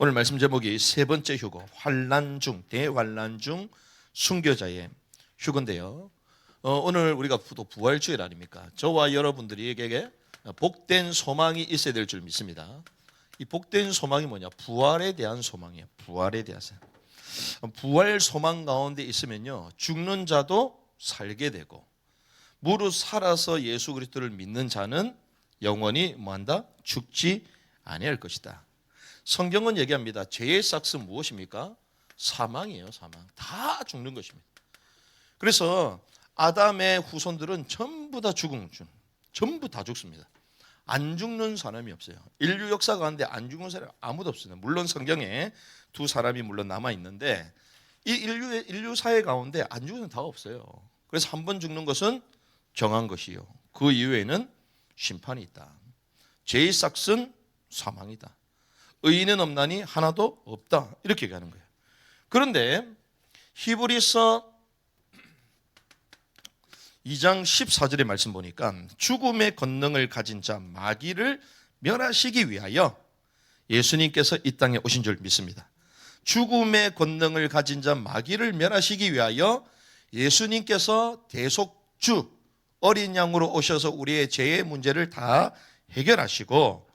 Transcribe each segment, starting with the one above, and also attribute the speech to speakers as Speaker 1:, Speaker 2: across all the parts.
Speaker 1: 오늘 말씀 제목이 세 번째 휴거, 환난 중, 대환난 중 순교자의 휴거인데요. 오늘 우리가 또 부활주일 아닙니까? 저와 여러분들에게 복된 소망이 있어야 될 줄 믿습니다. 이 복된 소망이 뭐냐? 부활에 대한 소망이에요. 부활에 대해서. 부활 소망 가운데 있으면요, 죽는 자도 살게 되고, 무릇 살아서 예수 그리스도를 믿는 자는 영원히 뭐한다? 죽지 아니할 것이다. 성경은 얘기합니다. 죄의 삭은 무엇입니까? 사망이에요. 사망. 다 죽는 것입니다. 그래서 아담의 후손들은 전부 다 전부 다 죽습니다. 안 죽는 사람이 없어요. 인류 역사 가운데 안 죽는 사람이 아무도 없습니다. 물론 성경에 두 사람이 물론 남아 있는데 이 인류 사회 가운데 안 죽는 사람 다 없어요. 그래서 한 번 죽는 것은 정한 것이요, 그 이후에는 심판이 있다. 죄의 삭은 사망이다. 의인은 없나니 하나도 없다. 이렇게 얘기하는 거예요. 그런데 히브리서 2장 14절의 말씀 보니까 죽음의 권능을 가진 자 마귀를 멸하시기 위하여 예수님께서 이 땅에 오신 줄 믿습니다. 죽음의 권능을 가진 자 마귀를 멸하시기 위하여 예수님께서 대속주 어린 양으로 오셔서 우리의 죄의 문제를 다 해결하시고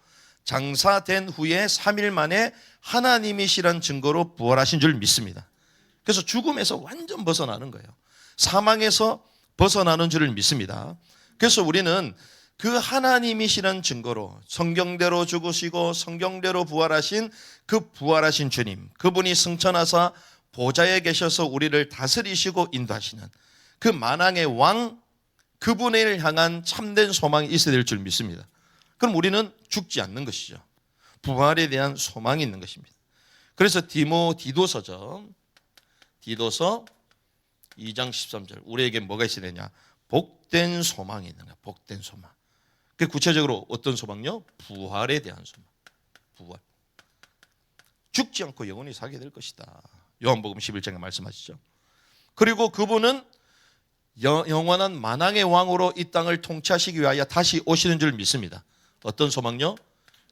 Speaker 1: 장사된 후에 3일 만에 하나님이시란 증거로 부활하신 줄 믿습니다. 그래서 죽음에서 완전 벗어나는 거예요. 사망에서 벗어나는 줄을 믿습니다. 그래서 우리는 그 하나님이시란 증거로 성경대로 죽으시고 성경대로 부활하신 그 부활하신 주님, 그분이 승천하사 보좌에 계셔서 우리를 다스리시고 인도하시는 그 만왕의 왕, 그분을 향한 참된 소망이 있어야 될 줄 믿습니다. 그럼 우리는 죽지 않는 것이죠. 부활에 대한 소망이 있는 것입니다. 그래서 디도서 2장 13절, 우리에게 뭐가 있어야 되냐? 복된 소망이 있는 거야. 복된 소망. 그 구체적으로 어떤 소망요? 부활에 대한 소망. 부활. 죽지 않고 영원히 살게 될 것이다. 요한복음 11장에 말씀하시죠. 그리고 그분은 영원한 만왕의 왕으로 이 땅을 통치하시기 위하여 다시 오시는 줄 믿습니다. 어떤 소망요?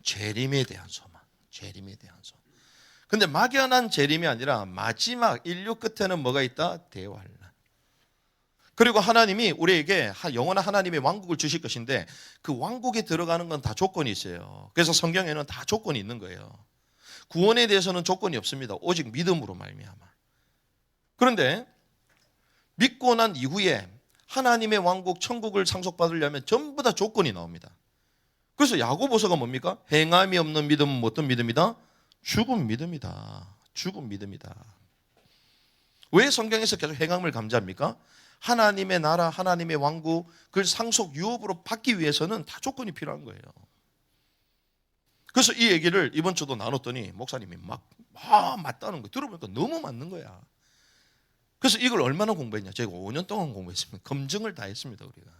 Speaker 1: 재림에 대한 소망. 재림에 대한 소망. 근데 막연한 재림이 아니라 마지막 인류 끝에는 뭐가 있다? 대환란. 그리고 하나님이 우리에게 영원한 하나님의 왕국을 주실 것인데 그 왕국에 들어가는 건 다 조건이 있어요. 그래서 성경에는 다 조건이 있는 거예요. 구원에 대해서는 조건이 없습니다. 오직 믿음으로 말미암아. 그런데 믿고 난 이후에 하나님의 왕국 천국을 상속받으려면 전부 다 조건이 나옵니다. 그래서 야고보서가 뭡니까? 행함이 없는 믿음은 어떤 믿음이다? 죽은 믿음이다. 죽은 믿음이다. 왜 성경에서 계속 행함을 강조합니까? 하나님의 나라, 하나님의 왕국, 그걸 상속 유업으로 받기 위해서는 다 조건이 필요한 거예요. 그래서 이 얘기를 이번 주도 나눴더니 목사님이 막 맞다는 거예요. 들어보니까 너무 맞는 거야. 그래서 이걸 얼마나 공부했냐? 제가 5년 동안 공부했습니다. 검증을 다 했습니다, 우리가.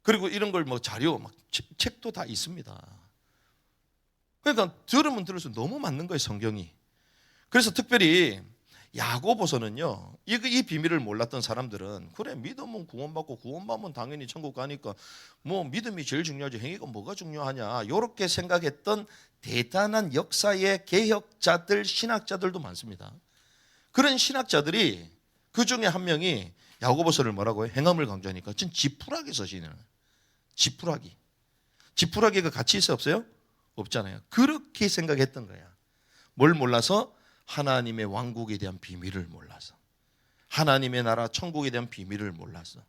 Speaker 1: 그리고 이런 걸 자료, 책도 다 있습니다. 그러니까 들으면 들을수록 너무 맞는 거예요, 성경이. 그래서 특별히 야고보서는요, 이 비밀을 몰랐던 사람들은 그래, 믿으면 구원받고 구원받으면 당연히 천국 가니까 믿음이 제일 중요하지 행위가 뭐가 중요하냐, 이렇게 생각했던 대단한 역사의 개혁자들, 신학자들도 많습니다. 그런 신학자들이 그 중에 한 명이 야고보서를 뭐라고 해요? 행함을 강조하니까 전 지푸라기 서시는 지푸라기가 같이 있어 없어요? 없잖아요. 그렇게 생각했던 거야. 뭘 몰라서? 하나님의 왕국에 대한 비밀을 몰라서, 하나님의 나라 천국에 대한 비밀을 몰라서.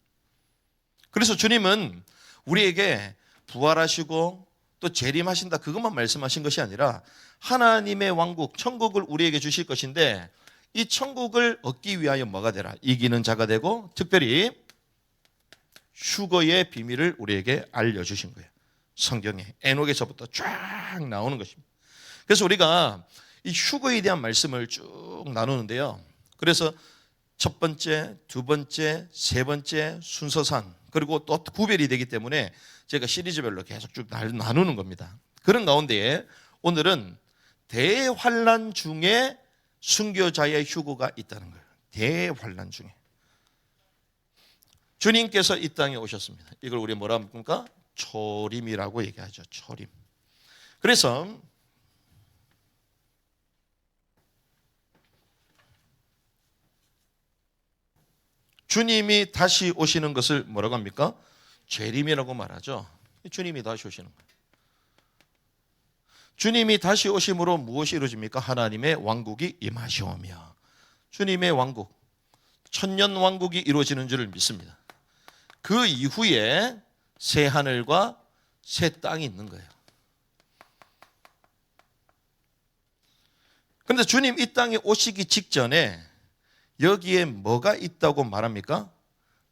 Speaker 1: 그래서 주님은 우리에게 부활하시고 또 재림하신다 그것만 말씀하신 것이 아니라 하나님의 왕국 천국을 우리에게 주실 것인데 이 천국을 얻기 위하여 뭐가 되라? 이기는 자가 되고 특별히 휴거의 비밀을 우리에게 알려주신 거예요. 성경에 에녹에서부터 쫙 나오는 것입니다. 그래서 우리가 이 휴거에 대한 말씀을 쭉 나누는데요. 그래서 첫 번째, 두 번째, 세 번째 순서상 그리고 또 구별이 되기 때문에 제가 시리즈별로 계속 쭉 나누는 겁니다. 그런 가운데에 오늘은 대환란 중에 순교자의 휴거가 있다는 거예요. 대환란 중에. 주님께서 이 땅에 오셨습니다. 이걸 우리 뭐라 합니까? 초림이라고 얘기하죠. 초림. 그래서 주님이 다시 오시는 것을 뭐라고 합니까? 재림이라고 말하죠. 주님이 다시 오시는 거예요. 주님이 다시 오심으로 무엇이 이루어집니까? 하나님의 왕국이 임하시오며, 주님의 왕국, 천년 왕국이 이루어지는 줄을 믿습니다. 그 이후에 새 하늘과 새 땅이 있는 거예요. 그런데 주님 이 땅에 오시기 직전에 여기에 뭐가 있다고 말합니까?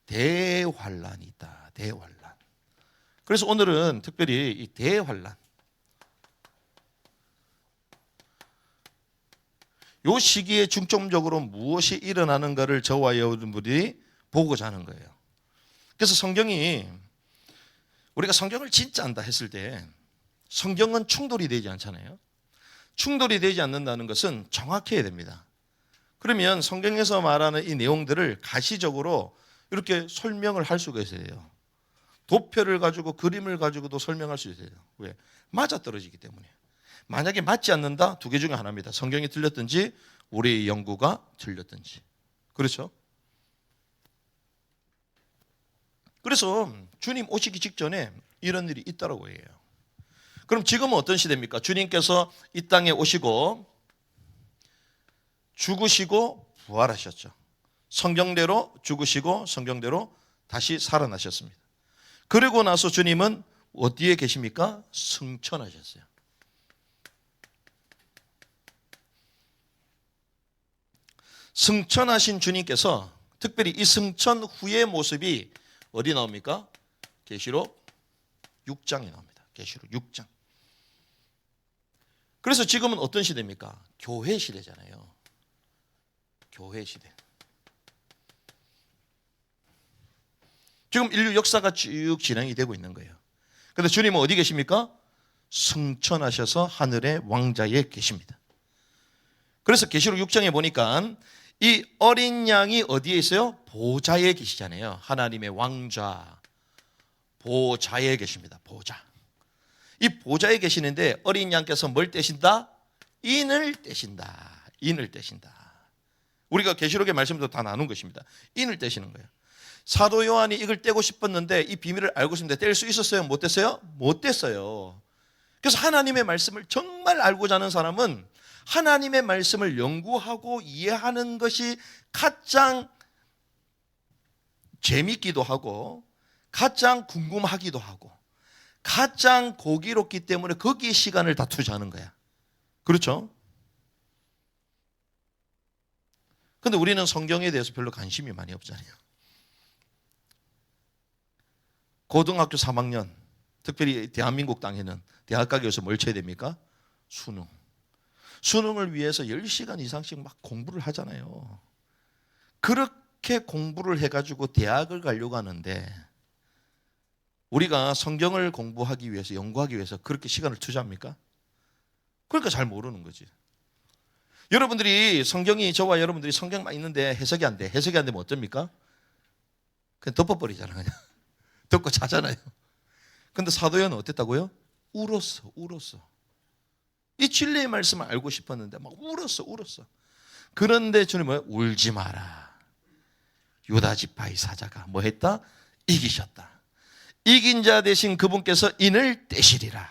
Speaker 1: 대환란이 있다. 대환란. 그래서 오늘은 특별히 이 대환란, 이 시기에 중점적으로 무엇이 일어나는가를 저와 여러분들이 보고자 하는 거예요. 그래서 성경이, 우리가 성경을 진짜 안다 했을 때 성경은 충돌이 되지 않잖아요. 충돌이 되지 않는다는 것은 정확해야 됩니다. 그러면 성경에서 말하는 이 내용들을 가시적으로 이렇게 설명을 할 수가 있어요. 도표를 가지고, 그림을 가지고도 설명할 수 있어요. 왜? 맞아떨어지기 때문에. 만약에 맞지 않는다, 두 개 중에 하나입니다. 성경이 틀렸든지 우리의 연구가 틀렸든지. 그렇죠? 그래서 주님 오시기 직전에 이런 일이 있다라고 해요. 그럼 지금은 어떤 시대입니까? 주님께서 이 땅에 오시고 죽으시고 부활하셨죠. 성경대로 죽으시고 성경대로 다시 살아나셨습니다. 그리고 나서 주님은 어디에 계십니까? 승천하셨어요. 승천하신 주님께서 특별히 이 승천 후의 모습이 어디 나옵니까? 계시록 6장에 나옵니다. 계시록 6장. 그래서 지금은 어떤 시대입니까? 교회 시대잖아요. 교회 시대. 지금 인류 역사가 쭉 진행이 되고 있는 거예요. 그런데 주님은 어디 계십니까? 승천하셔서 하늘의 왕자에 계십니다. 그래서 계시록 6장에 보니까 이 어린 양이 어디에 있어요? 보좌에 계시잖아요. 하나님의 왕좌, 보좌에 계십니다. 보좌. 이 보좌에 계시는데 어린 양께서 뭘 떼신다? 인을 떼신다. 인을 떼신다. 우리가 계시록의 말씀도 다 나눈 것입니다. 인을 떼시는 거예요. 사도 요한이 이걸 떼고 싶었는데, 이 비밀을 알고 있었는데 뗄 수 있었어요? 못 뗐어요? 못 뗐어요. 그래서 하나님의 말씀을 정말 알고자 하는 사람은 하나님의 말씀을 연구하고 이해하는 것이 가장 재밌기도 하고 가장 궁금하기도 하고 가장 고기롭기 때문에 거기에 시간을 다 투자하는 거야. 그렇죠? 근데 우리는 성경에 대해서 별로 관심이 많이 없잖아요. 고등학교 3학년, 특별히 대한민국 땅에는 대학 가기 위해서 뭘 쳐야 됩니까? 수능. 수능을 위해서 10시간 이상씩 막 공부를 하잖아요. 그렇게 공부를 해가지고 대학을 가려고 하는데, 우리가 성경을 공부하기 위해서, 연구하기 위해서 그렇게 시간을 투자합니까? 그러니까 잘 모르는 거지. 여러분들이 성경이, 저와 여러분들이 성경만 있는데 해석이 안 돼. 해석이 안 되면 어쩝니까? 그냥 덮어버리잖아. 그냥 덮고 자잖아요. 근데 사도 요한은 어땠다고요? 울었어. 이 진리의 말씀을 알고 싶었는데 막 울었어. 그런데 주님은 울지 마라. 유다 지파의 사자가 뭐 했다? 이기셨다. 이긴 자 대신 그분께서 인을 떼시리라.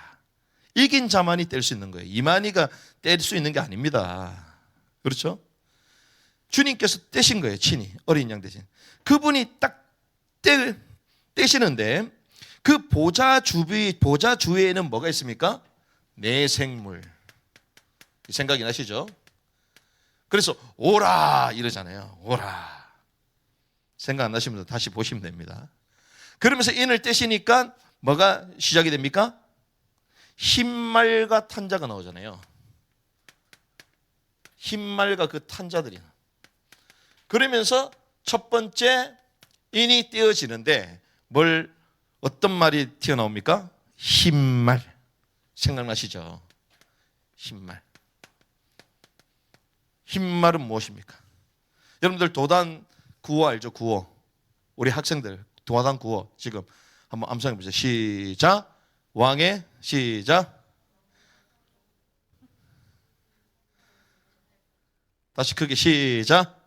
Speaker 1: 이긴 자만이 뗄 수 있는 거예요. 이만희가 뗄 수 있는 게 아닙니다. 그렇죠? 주님께서 떼신 거예요. 친히 어린 양 대신. 그분이 딱 떼시는데 그 보좌 주위에는 뭐가 있습니까? 내생물. 생각이 나시죠? 그래서 오라 이러잖아요. 오라. 생각 안 나시면 다시 보시면 됩니다. 그러면서 인을 떼시니까 뭐가 시작이 됩니까? 흰말과 탄자가 나오잖아요. 흰말과 그 탄자들이. 그러면서 첫 번째 인이 떼어지는데 어떤 말이 튀어나옵니까? 흰말. 생각나시죠? 흰말. 흰말은 무엇입니까? 여러분들 도단 구호 알죠? 구호. 우리 학생들 도단 구호 지금 한번 암송해 보세요. 시작. 왕의 시작. 다시 크게 시작.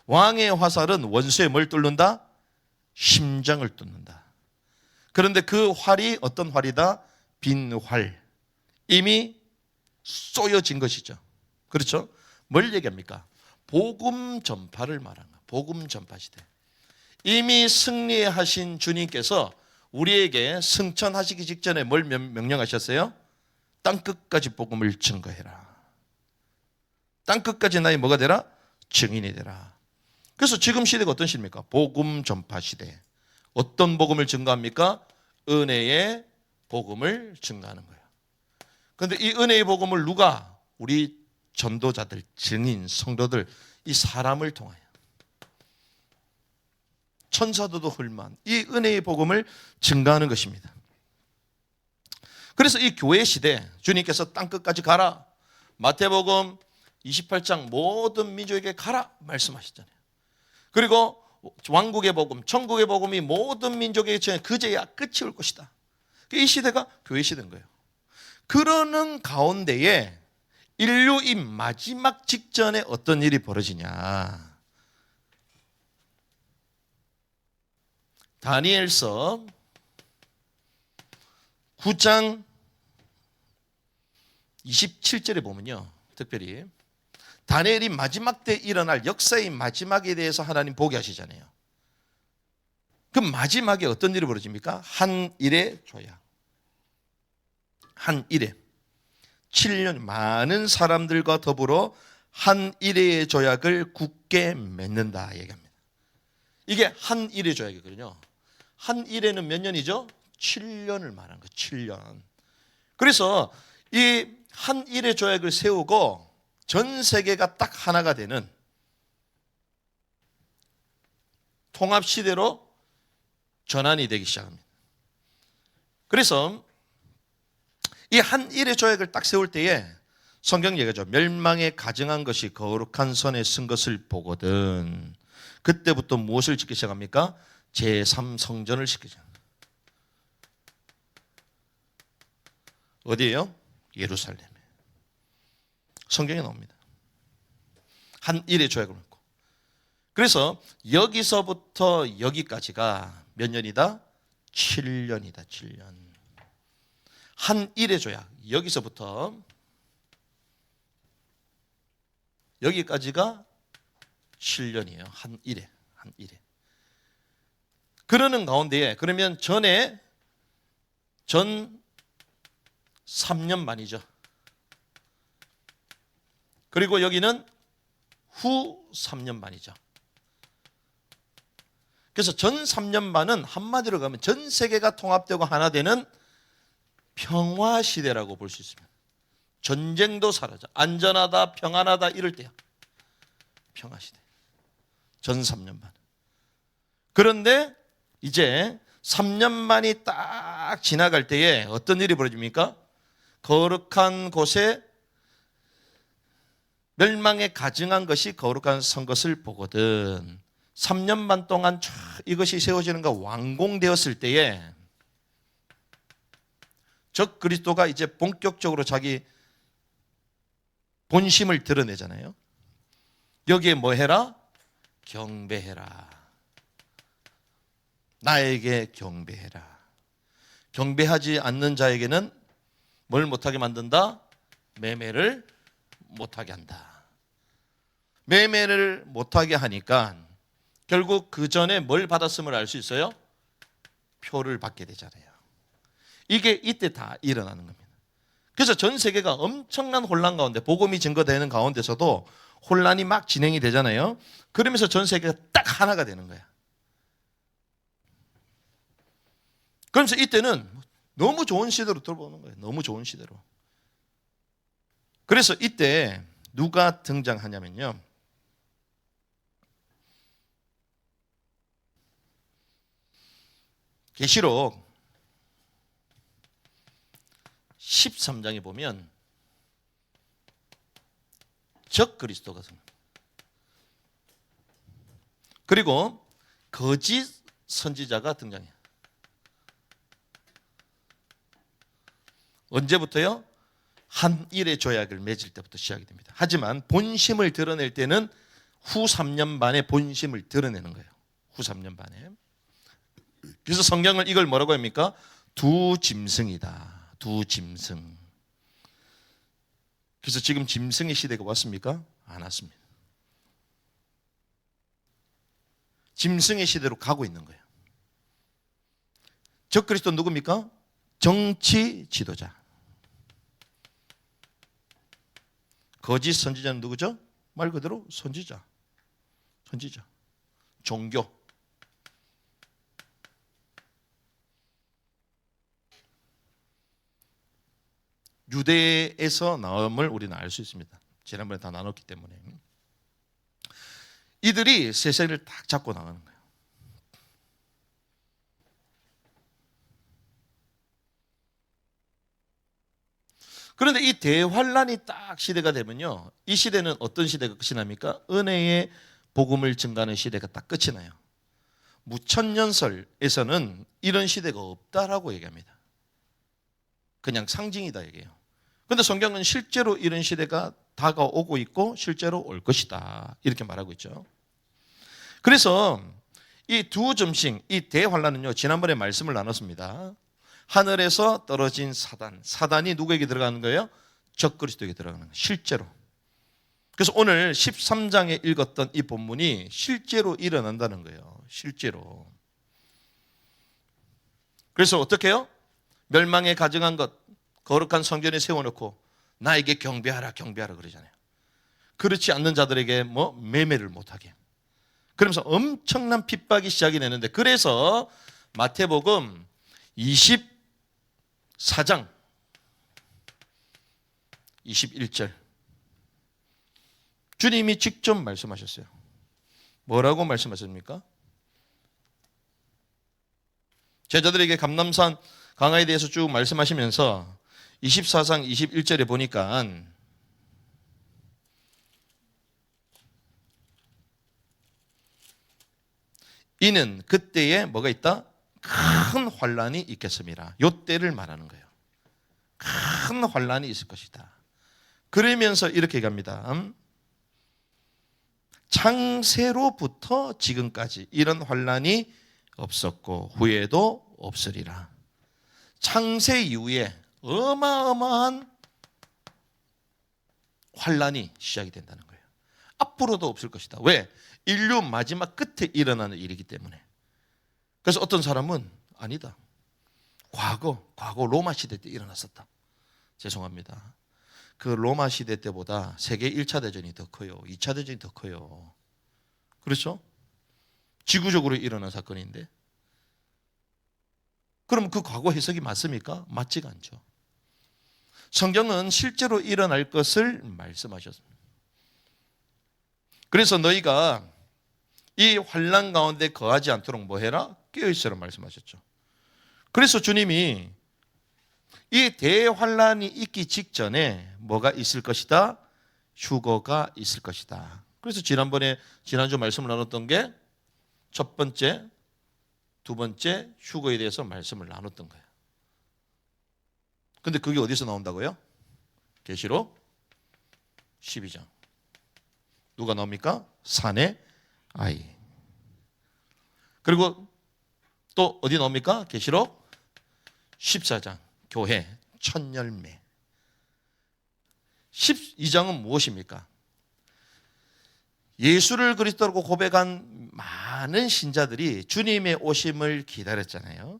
Speaker 1: 왕의 화살은 원수의 뭘 뚫는다? 심장을 뚫는다. 그런데 그 활이 어떤 활이다? 빈 활. 이미 쏘여진 것이죠. 그렇죠? 뭘 얘기합니까? 복음 전파를 말하는 거야. 복음 전파 시대. 이미 승리하신 주님께서 우리에게 승천하시기 직전에 뭘 명령하셨어요? 땅끝까지 복음을 증거해라. 땅끝까지 나의 뭐가 되라? 증인이 되라. 그래서 지금 시대가 어떤 시대입니까? 복음 전파 시대. 어떤 복음을 증거합니까? 은혜의 복음을 증거하는 거예요. 그런데 이 은혜의 복음을 누가? 우리 전도자들, 증인, 성도들, 이 사람을 통하여 천사도도 헐만 이 은혜의 복음을 증거하는 것입니다. 그래서 이 교회 시대 주님께서 땅끝까지 가라. 마태복음 28장 모든 민족에게 가라 말씀하셨잖아요. 그리고 왕국의 복음, 천국의 복음이 모든 민족에게 전해 그제야 끝이 올 것이다. 이 시대가 교회 시대인 거예요. 그러는 가운데에 인류의 마지막 직전에 어떤 일이 벌어지냐. 다니엘서 9장 27절에 보면요. 특별히 다니엘이 마지막 때 일어날 역사의 마지막에 대해서 하나님 보게 하시잖아요. 그 마지막에 어떤 일이 벌어집니까? 한 일의 조약. 한 일에 7년 많은 사람들과 더불어 한 일의 조약을 굳게 맺는다 얘기합니다. 이게 한 일의 조약이거든요. 한 일에는 몇 년이죠? 7년을 말하는 거예요. 7년. 그래서 이 한 일의 조약을 세우고 전 세계가 딱 하나가 되는 통합시대로 전환이 되기 시작합니다. 그래서 이 한 일의 조약을 딱 세울 때에 성경 얘기하죠. 멸망에 가증한 것이 거룩한 선에 쓴 것을 보거든. 그때부터 무엇을 짓기 시작합니까? 제3성전을 짓기죠. 어디예요? 예루살렘에. 성경에 나옵니다. 한 일의 조약을 맺고. 그래서 여기서부터 여기까지가 몇 년이다? 7년이다. 7년. 한 일의 조약. 여기서부터 여기까지가 7년이에요. 한 일에. 한 일에. 그러는 가운데에 그러면 전 3년 만이죠. 그리고 여기는 후 3년 만이죠. 그래서 전 3년 만은 한마디로 가면 전 세계가 통합되고 하나 되는 평화 시대라고 볼 수 있습니다. 전쟁도 사라져. 안전하다, 평안하다 이럴 때야. 평화 시대. 전 3년 만. 그런데 이제 3년 만이 딱 지나갈 때에 어떤 일이 벌어집니까? 거룩한 곳에 멸망에 가증한 것이 거룩한 선 것을 보거든. 3년 반 동안 이것이 세워지는 거 완공되었을 때에 적 그리스도가 이제 본격적으로 자기 본심을 드러내잖아요. 여기에 뭐 해라? 경배해라. 나에게 경배해라. 경배하지 않는 자에게는 뭘 못하게 만든다? 매매를 못하게 한다. 매매를 못하게 하니까 결국 그 전에 뭘 받았음을 알 수 있어요? 표를 받게 되잖아요. 이게 이때 다 일어나는 겁니다. 그래서 전 세계가 엄청난 혼란 가운데 복음이 증거되는 가운데서도 혼란이 막 진행이 되잖아요. 그러면서 전 세계가 딱 하나가 되는 거야. 그러면서 이때는 너무 좋은 시대로 들어보는 거예요. 너무 좋은 시대로. 그래서 이때 누가 등장하냐면요. 계시록 13장에 보면 적 그리스도가 등장합니다. 그리고 거짓 선지자가 등장해요. 언제부터요? 한 일의 조약을 맺을 때부터 시작이 됩니다. 하지만 본심을 드러낼 때는 후 3년 반의 본심을 드러내는 거예요. 후 3년 반에. 그래서 성경을 이걸 뭐라고 합니까? 두 짐승이다. 두 짐승. 그래서 지금 짐승의 시대가 왔습니까? 안 왔습니다. 짐승의 시대로 가고 있는 거예요. 적그리스도 누굽니까? 정치 지도자. 거짓 선지자는 누구죠? 말 그대로 선지자. 선지자. 종교. 유대에서 나옴을 우리는 알 수 있습니다. 지난번에 다 나눴기 때문에. 이들이 세상을 딱 잡고 나가는 거예요. 그런데 이 대환란이 딱 시대가 되면요, 이 시대는 어떤 시대가 끝이 납니까? 은혜의 복음을 증가하는 시대가 딱 끝이 나요. 무천년설에서는 이런 시대가 없다라고 얘기합니다. 그냥 상징이다 얘기해요. 그런데 성경은 실제로 이런 시대가 다가오고 있고 실제로 올 것이다 이렇게 말하고 있죠. 그래서 이 두 점씩, 이 대환란은요, 지난번에 말씀을 나눴습니다. 하늘에서 떨어진 사단, 사단이 누구에게 들어가는 거예요? 적그리스도에게 들어가는 거예요. 실제로. 그래서 오늘 13장에 읽었던 이 본문이 실제로 일어난다는 거예요. 실제로. 그래서 어떻게 해요? 멸망에 가증한 것, 거룩한 성전에 세워놓고 나에게 경배하라 경배하라 그러잖아요. 그렇지 않는 자들에게 매매를 못하게. 그러면서 엄청난 핍박이 시작이 되는데, 그래서 마태복음 24장 21절 주님이 직접 말씀하셨어요. 뭐라고 말씀하셨습니까? 제자들에게 감람산 강화에 대해서 쭉 말씀하시면서 24장 21절에 보니까 이는 그때에 뭐가 있다? 큰 환란이 있겠습니다. 요 때를 말하는 거예요. 큰 환란이 있을 것이다. 그러면서 이렇게 얘기합니다. 창세로부터 지금까지 이런 환란이 없었고 후에도 없으리라. 창세 이후에 어마어마한 환란이 시작이 된다는 거예요. 앞으로도 없을 것이다. 왜? 인류 마지막 끝에 일어나는 일이기 때문에. 그래서 어떤 사람은 아니다. 과거 로마 시대 때 일어났었다. 죄송합니다. 그 로마 시대 때보다 세계 1차 대전이 더 커요. 2차 대전이 더 커요. 그렇죠? 지구적으로 일어난 사건인데. 그럼 그 과거 해석이 맞습니까? 맞지가 않죠. 성경은 실제로 일어날 것을 말씀하셨습니다. 그래서 너희가 이 환난 가운데 거하지 않도록 뭐 해라? 깨어있으라 말씀하셨죠. 그래서 주님이 이 대환란이 있기 직전에 뭐가 있을 것이다? 휴거가 있을 것이다. 그래서 지난주 말씀을 나눴던 게 첫 번째, 두 번째 휴거에 대해서 말씀을 나눴던 거예요. 근데 그게 어디서 나온다고요? 계시록 12장. 누가 나옵니까? 산의 아이. 그리고 또 어디 나옵니까? 계시록 14장. 교회 첫 열매. 12장은 무엇입니까? 예수를 그리스도라고 고백한 많은 신자들이 주님의 오심을 기다렸잖아요.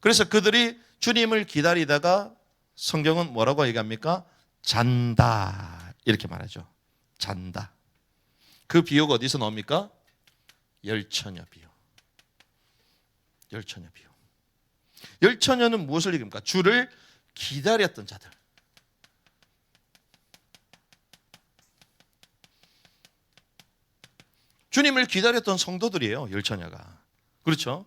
Speaker 1: 그래서 그들이 주님을 기다리다가 성경은 뭐라고 얘기합니까? 잔다 이렇게 말하죠. 잔다. 그 비유가 어디서 나옵니까? 열처녀 비유. 열처녀 비유. 열처녀는 무엇을 얘기합니까? 주를 기다렸던 자들. 주님을 기다렸던 성도들이에요. 열처녀가. 그렇죠?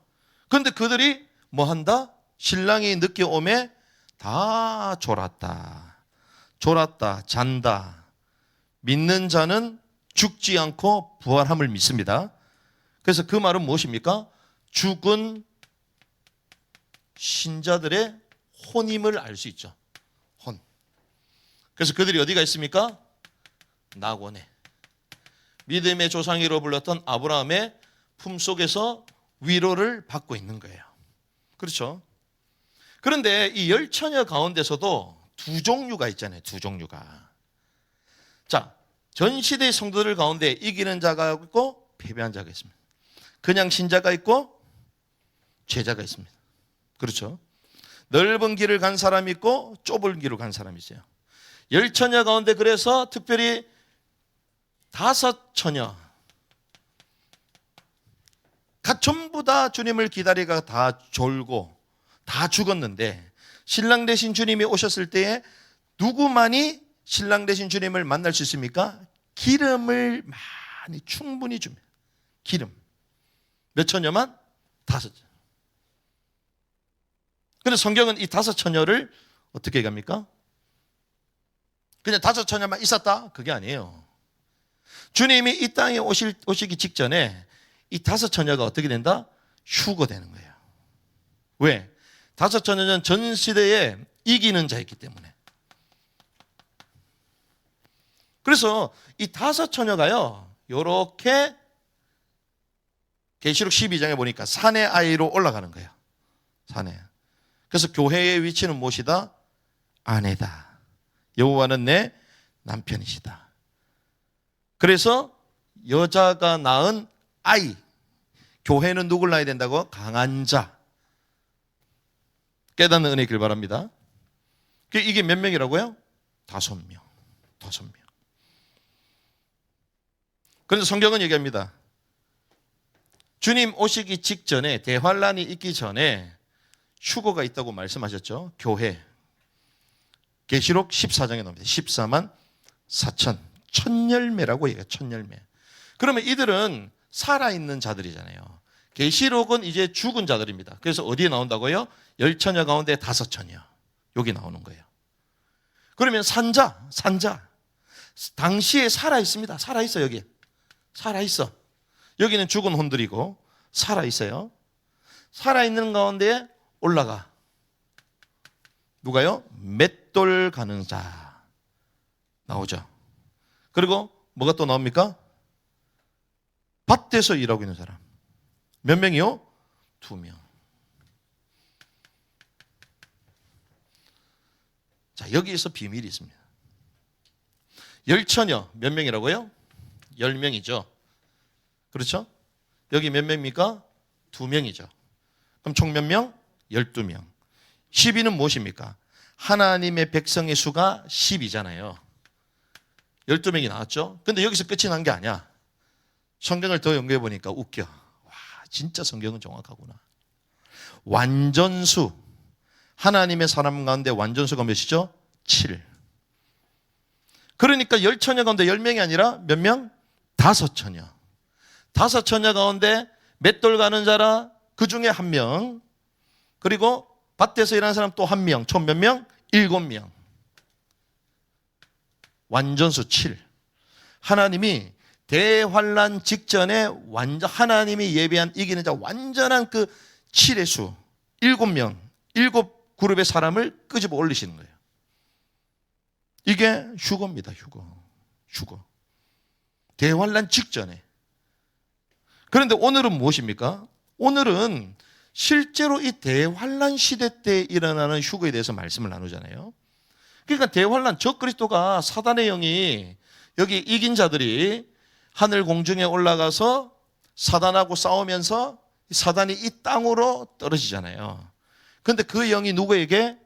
Speaker 1: 그런데 그들이 뭐 한다? 신랑이 늦게 오매 다 졸았다. 졸았다. 잔다. 믿는 자는 죽지 않고 부활함을 믿습니다. 그래서 그 말은 무엇입니까? 죽은 신자들의 혼임을 알 수 있죠. 혼. 그래서 그들이 어디가 있습니까? 낙원에. 믿음의 조상이로 불렀던 아브라함의 품속에서 위로를 받고 있는 거예요. 그렇죠? 그런데 이 열 처녀 가운데서도 두 종류가 있잖아요. 두 종류가. 자, 전 시대의 성도들 가운데 이기는 자가 있고 패배한 자가 있습니다. 그냥 신자가 있고 죄자가 있습니다. 그렇죠? 넓은 길을 간 사람이 있고 좁은 길을 간 사람이 있어요. 열 처녀 가운데 그래서 특별히 다섯 처녀 전부 다 주님을 기다리다가 다 졸고 다 죽었는데 신랑 되신 주님이 오셨을 때에 누구만이 신랑 되신 주님을 만날 수 있습니까? 기름을 많이 충분히 줍니다. 기름. 몇 처녀만? 다섯 처녀. 그런데 성경은 이 다섯 처녀를 어떻게 얘기합니까? 그냥 다섯 처녀만 있었다? 그게 아니에요. 주님이 이 땅에 오시기 직전에 이 다섯 처녀가 어떻게 된다? 휴거되는 거예요. 왜? 다섯 처녀는 전 시대에 이기는 자였기 때문에. 그래서 이 다섯 처녀가요, 요렇게 계시록 12장에 보니까 산의 아이로 올라가는 거예요. 산에. 그래서 교회의 위치는 무엇이다? 아내다. 여호와는 내 남편이시다. 그래서 여자가 낳은 아이, 교회는 누굴 낳아야 된다고? 강한 자. 깨닫는 은혜 있길 바랍니다. 이게 몇 명이라고요? 5명. 5명. 그런데 성경은 얘기합니다. 주님 오시기 직전에, 대환란이 있기 전에 휴거가 있다고 말씀하셨죠. 교회. 계시록 14장에 나옵니다. 14만 4천. 천열매라고 얘기해요. 천열매. 그러면 이들은 살아있는 자들이잖아요. 계시록은 이제 죽은 자들입니다. 그래서 어디에 나온다고요? 열 처녀 가운데 다섯 처녀. 여기 나오는 거예요. 그러면 산자. 당시에 살아있습니다. 살아있어, 여기. 살아있어. 여기는 죽은 혼들이고 살아있어요. 살아있는 가운데 올라가. 누가요? 맷돌 가는 자. 나오죠. 그리고 뭐가 또 나옵니까? 밭에서 일하고 있는 사람. 몇 명이요? 2명. 자, 여기에서 비밀이 있습니다. 열 처녀 몇 명이라고요? 10명이죠. 그렇죠? 여기 몇 명입니까? 2명이죠. 그럼 총 몇 명? 12명. 12는 무엇입니까? 하나님의 백성의 수가 10이잖아요. 12명이 나왔죠. 근데 여기서 끝이 난 게 아니야. 성경을 더 연구해 보니까 웃겨. 와, 진짜 성경은 정확하구나. 완전수. 하나님의 사람 가운데 완전수가 몇이죠? 7. 그러니까 열 처녀 가운데 10명이 아니라 몇 명? 5처녀. 5처녀 가운데 맷돌 가는 자라 그 중에 1명. 그리고 밭에서 일하는 사람 또 1명. 총 몇 명? 7명. 완전수 7. 하나님이 대환란 직전에 하나님이 예배한 이기는 자 완전한 그 7의 수. 7명. 7그룹의 사람을 끄집어 올리시는 거예요. 이게 휴거입니다. 휴거. 대환란 직전에. 그런데 오늘은 무엇입니까? 오늘은 실제로 이 대환란 시대 때 일어나는 휴거에 대해서 말씀을 나누잖아요. 그러니까 대환란, 적그리스도가 사단의 영이 여기 이긴 자들이 하늘 공중에 올라가서 사단하고 싸우면서 사단이 이 땅으로 떨어지잖아요. 그런데 그 영이 누구에게?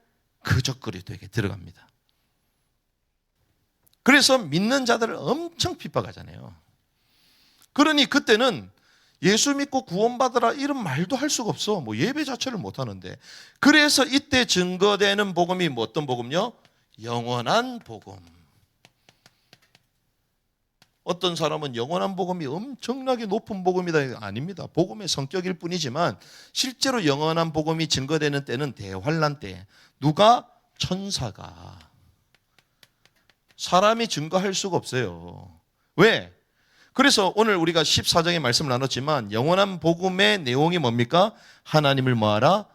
Speaker 1: 그 적그리스도에게 들어갑니다. 그래서 믿는 자들을 엄청 핍박하잖아요. 그러니 그때는 예수 믿고 구원받으라 이런 말도 할 수가 없어. 뭐 예배 자체를 못 하는데. 그래서 이때 증거되는 복음이 뭐 어떤 복음요? 영원한 복음. 어떤 사람은 영원한 복음이 엄청나게 높은 복음이다. 아닙니다. 복음의 성격일 뿐이지만 실제로 영원한 복음이 증거되는 때는 대환란 때. 누가? 천사가. 사람이 증거할 수가 없어요. 왜? 그래서 오늘 우리가 14장의 말씀을 나눴지만 영원한 복음의 내용이 뭡니까? 하나님을 뭐하라?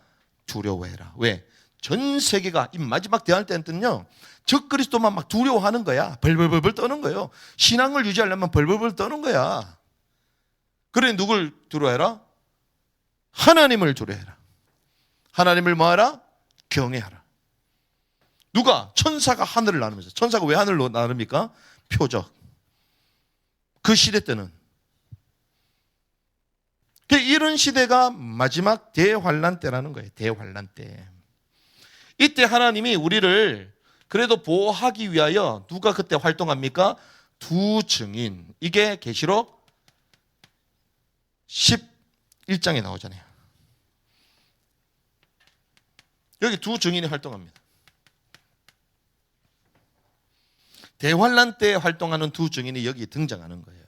Speaker 1: 두려워해라. 왜? 전 세계가 이 마지막 대할 때는요, 적그리스도만 막 두려워하는 거야. 벌벌벌 떠는 거예요. 신앙을 유지하려면 벌벌벌 떠는 거야. 그래 누굴 두려워해라? 하나님을 두려워해라. 하나님을 뭐하라? 경외하라. 누가? 천사가 하늘을 나누면서. 천사가 왜 하늘로 나눕니까? 표적. 그 시대 때는. 이런 시대가 마지막 대환란 때라는 거예요. 대환란 때. 이때 하나님이 우리를 그래도 보호하기 위하여 누가 그때 활동합니까? 두 증인. 이게 계시록 11장에 나오잖아요. 여기 두 증인이 활동합니다. 대환란 때 활동하는 두 증인이 여기 등장하는 거예요.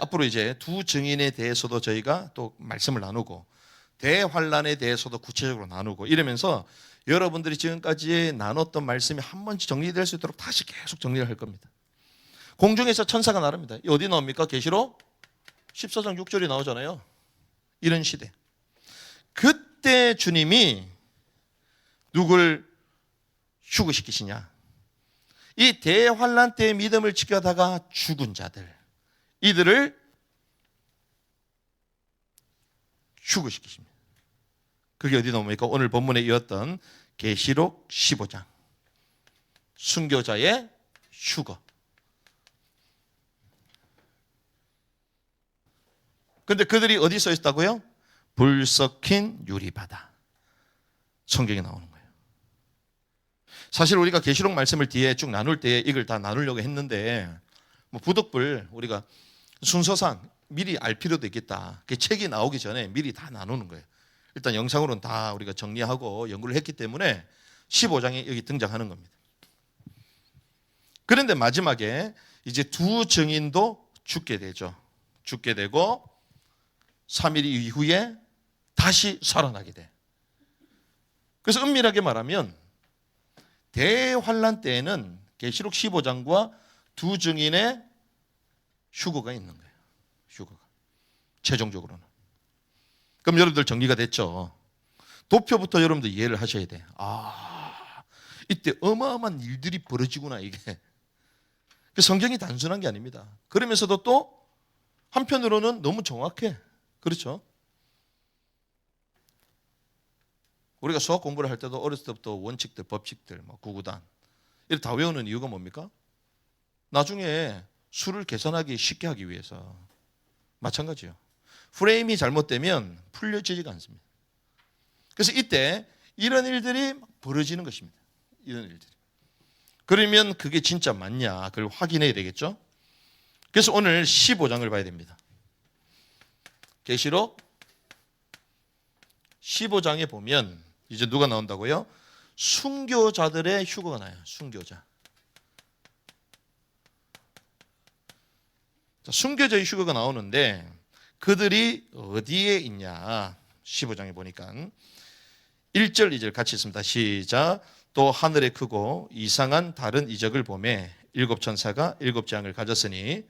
Speaker 1: 앞으로 이제 두 증인에 대해서도 저희가 또 말씀을 나누고 대환란에 대해서도 구체적으로 나누고 이러면서 여러분들이 지금까지 나눴던 말씀이 한 번씩 정리될 수 있도록 다시 계속 정리를 할 겁니다. 공중에서 천사가 나릅니다. 어디 나옵니까? 계시록 14장 6절이 나오잖아요. 이런 시대. 그때 주님이 누굴 휴거시키시냐? 이 대환란 때의 믿음을 지켜다가 죽은 자들, 이들을 휴거시키십니다. 그게 어디 나옵니까? 오늘 본문에 이었던 계시록 15장. 순교자의 휴거. 그런데 그들이 어디 써 있다고요? 불 섞인 유리바다. 성경에 나오는 거예요. 사실 우리가 계시록 말씀을 뒤에 쭉 나눌 때 이걸 다 나누려고 했는데 부득불 우리가 순서상 미리 알 필요도 있겠다. 그 책이 나오기 전에 미리 다 나누는 거예요. 일단 영상으로는 다 우리가 정리하고 연구를 했기 때문에 15장이 여기 등장하는 겁니다. 그런데 마지막에 이제 두 증인도 죽게 되죠. 죽게 되고 3일 이후에 다시 살아나게 돼. 그래서 엄밀하게 말하면 대환란 때에는 계시록 15장과 두 증인의 휴거가 있는 거예요. 휴거가. 최종적으로는. 그럼 여러분들 정리가 됐죠? 도표부터 여러분들 이해를 하셔야 돼. 이때 어마어마한 일들이 벌어지구나 이게. 성경이 단순한 게 아닙니다. 그러면서도 또 한편으로는 너무 정확해. 그렇죠? 우리가 수학 공부를 할 때도 어렸을 때부터 원칙들, 법칙들, 구구단 이렇게 다 외우는 이유가 뭡니까? 나중에 수를 계산하기 쉽게 하기 위해서. 마찬가지예요. 프레임이 잘못되면 풀려지지가 않습니다. 그래서 이때 이런 일들이 벌어지는 것입니다. 이런 일들이. 그러면 그게 진짜 맞냐? 그걸 확인해야 되겠죠? 그래서 오늘 15장을 봐야 됩니다. 계시록 15장에 보면 이제 누가 나온다고요? 순교자들의 휴거가 나요. 순교자. 순교자의 휴거가 나오는데 그들이 어디에 있냐? 15장에 보니까 1절 2절 같이 있습니다. 시작. 또 하늘에 크고 이상한 다른 이적을 보매 일곱 천사가 일곱 재앙을 가졌으니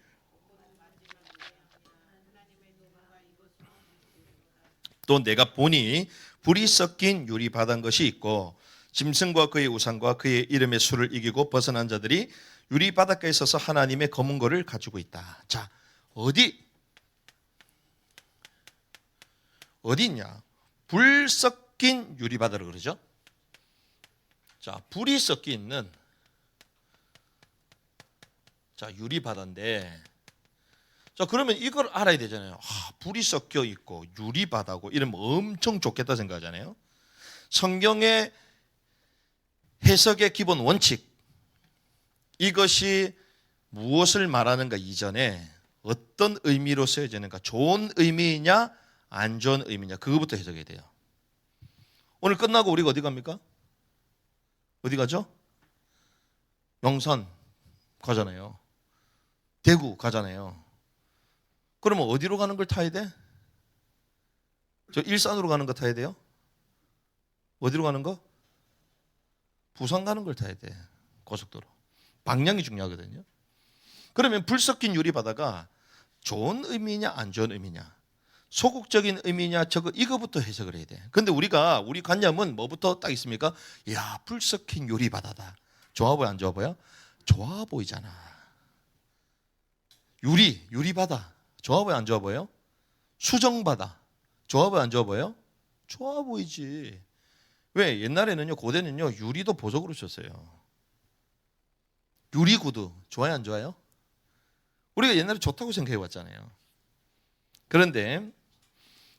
Speaker 1: 또 내가 보니 불이 섞인 유리 바다인 것이 있고 짐승과 그의 우상과 그의 이름의 수를 이기고 벗어난 자들이 유리 바닷가에 서서 하나님의 검은 고를 가지고 있다. 자, 어디 있냐? 불 섞인 유리 바다를 그러죠. 자, 불이 섞여 있는 유리 바다인데, 자 그러면 이걸 알아야 되잖아요. 불이 섞여 있고 유리 바다고 이러면 엄청 좋겠다 생각하잖아요. 성경의 해석의 기본 원칙, 이것이 무엇을 말하는가 이전에 어떤 의미로 쓰여지는가, 좋은 의미이냐 안 좋은 의미냐, 그거부터 해석해야 돼요. 오늘 끝나고 우리가 어디 갑니까? 어디 가죠? 용산 가잖아요. 대구 가잖아요. 그러면 어디로 가는 걸 타야 돼? 저 일산으로 가는 거 타야 돼요? 어디로 가는 거? 부산 가는 걸 타야 돼. 고속도로. 방향이 중요하거든요. 그러면 불 섞인 유리 바다가 좋은 의미냐 안 좋은 의미냐? 소극적인 의미냐 이거부터 해석을 해야 돼. 근데 우리 관념은 뭐부터 딱 있습니까? 야, 불 섞인 유리바다다. 좋아 보여 안 좋아 보여? 좋아 보이잖아. 유리바다 좋아 보여 안 좋아 보여? 수정바다 좋아 보여 안 좋아 보여? 좋아 보이지. 왜? 옛날에는요, 고대는요, 유리도 보석으로 썼어요. 유리구두 좋아요 안 좋아요? 우리가 옛날에 좋다고 생각해 왔잖아요. 그런데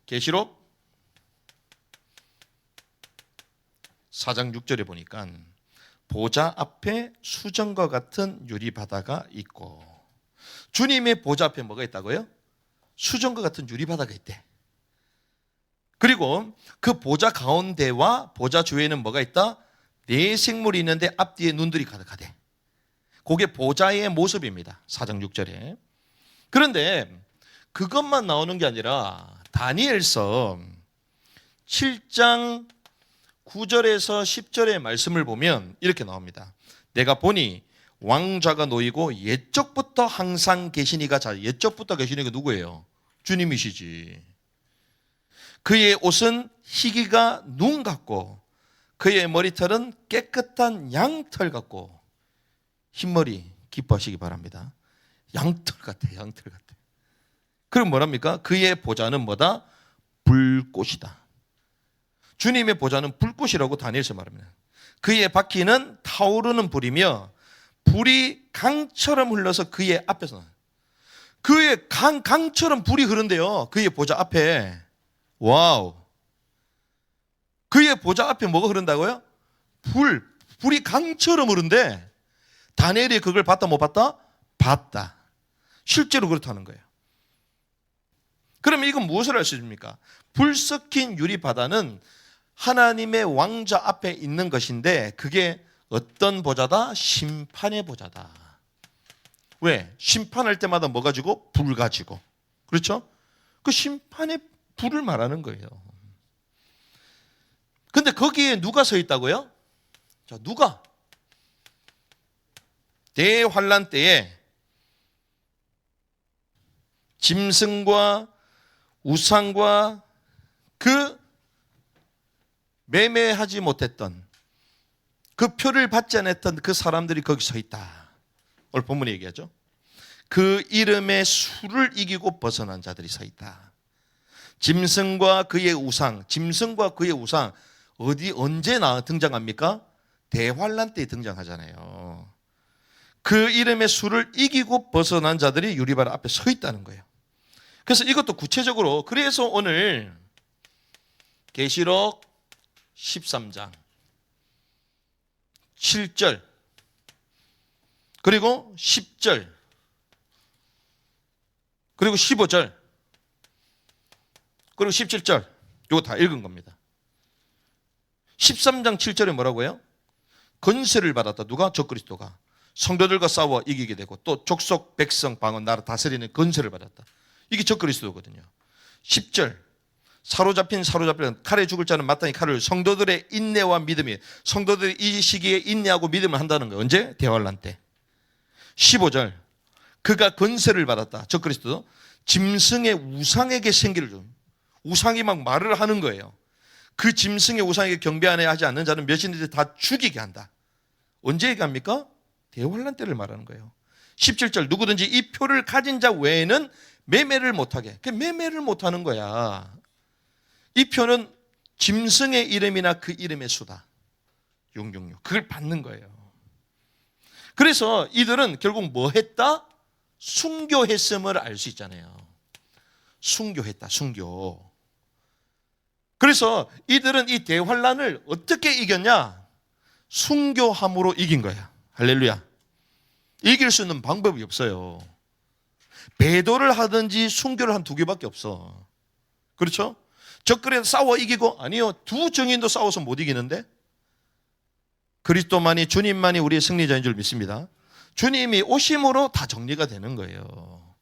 Speaker 1: 계시록 4장 6절에 보니까 보좌 앞에 수정과 같은 유리바다가 있고, 주님의 보좌 앞에 뭐가 있다고요? 수정과 같은 유리바다가 있대. 그리고 그 보좌 가운데와 보좌 주위에는 뭐가 있다? 네 생물이 있는데 앞뒤에 눈들이 가득하대. 그게 보좌의 모습입니다. 4장 6절에. 그런데 그것만 나오는 게 아니라 다니엘서 7장 9절에서 10절의 말씀을 보면 이렇게 나옵니다. 내가 보니 왕좌가 놓이고 옛적부터 항상 계시니가, 자, 옛적부터 계시니가 누구예요? 주님이시지. 그의 옷은 희기가 눈 같고 그의 머리털은 깨끗한 양털 같고, 흰머리 기뻐하시기 바랍니다. 양털 같아. 그럼 뭐랍니까? 그의 보좌는 뭐다? 불꽃이다. 주님의 보좌는 불꽃이라고 다니엘서 말합니다. 그의 바퀴는 타오르는 불이며 불이 강처럼 흘러서 그의 앞에서, 그의 강처럼 불이 흐른대요. 그의 보좌 앞에. 와우. 그의 보좌 앞에 뭐가 흐른다고요? 불이 강처럼 흐른대. 다니엘이 그걸 봤다 못 봤다? 봤다. 실제로 그렇다는 거예요. 그러면 이건 무엇을 알 수 있습니까? 불 섞인 유리바다는 하나님의 왕좌 앞에 있는 것인데, 그게 어떤 보좌다? 심판의 보좌다. 왜? 심판할 때마다 뭐 가지고? 불 가지고. 그렇죠? 그 심판의 불을 말하는 거예요. 근데 거기에 누가 서 있다고요? 자, 누가? 대환란 때에 짐승과 우상과 그 매매하지 못했던, 그 표를 받지 않았던 그 사람들이 거기 서 있다. 오늘 본문이 얘기하죠. 그 이름의 수를 이기고 벗어난 자들이 서 있다. 짐승과 그의 우상, 언제 등장합니까? 대환란 때 등장하잖아요. 그 이름의 수를 이기고 벗어난 자들이 유리바다 앞에 서 있다는 거예요. 그래서 이것도 구체적으로, 그래서 오늘 계시록 13장 7절 그리고 10절 그리고 15절 그리고 17절, 이거 다 읽은 겁니다. 13장 7절에 뭐라고요? 건세를 받았다. 누가? 적그리스도가 성도들과 싸워 이기게 되고, 또 족속 백성 방언 나라 다스리는 건세를 받았다. 이게 적그리스도거든요. 10절 사로잡힌 칼에 죽을 자는 마땅히 칼을, 성도들의 인내와 믿음이, 성도들이 이 시기에 인내하고 믿음을 한다는 거예요. 언제? 대환란 때. 15절 그가 건세를 받았다. 적그리스도 짐승의 우상에게 생기를 줘. 우상이 막 말을 하는 거예요. 그 짐승의 우상에게 경배하지 않는 자는 몇인지 다 죽이게 한다. 언제 얘기합니까? 대환란 때를 말하는 거예요. 17절 누구든지 이 표를 가진 자 외에는 매매를 못하게. 매매를 못하는 거야. 이 표는 짐승의 이름이나 그 이름의 수다. 666. 그걸 받는 거예요. 그래서 이들은 결국 뭐 했다? 순교했음을 알 수 있잖아요. 순교했다. 순교. 그래서 이들은 이 대환란을 어떻게 이겼냐? 순교함으로 이긴 거야. 할렐루야. 이길 수 있는 방법이 없어요. 배도를 하든지 순교를 한 두 개밖에 없어. 그렇죠? 적그리스도 싸워 이기고, 아니요, 두 정인도 싸워서 못 이기는데, 그리스도만이, 주님만이 우리의 승리자인 줄 믿습니다. 주님이 오심으로 다 정리가 되는 거예요.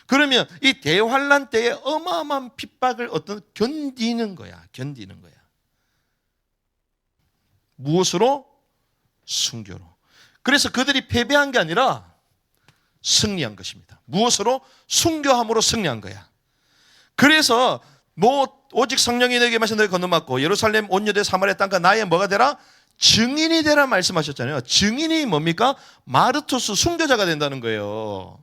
Speaker 1: 그러면 이 대환란 때에 어마어마한 핍박을 견디는 거야. 무엇으로? 순교로. 그래서 그들이 패배한 게 아니라 승리한 것입니다. 무엇으로? 순교함으로 승리한 거야. 그래서 오직 성령이 너에게 마신 너희 건너맞고 예루살렘 온 유대 사마리아 땅과 나의 뭐가 되라? 증인이 되라 말씀하셨잖아요. 증인이 뭡니까? 마르투스 순교자가 된다는 거예요.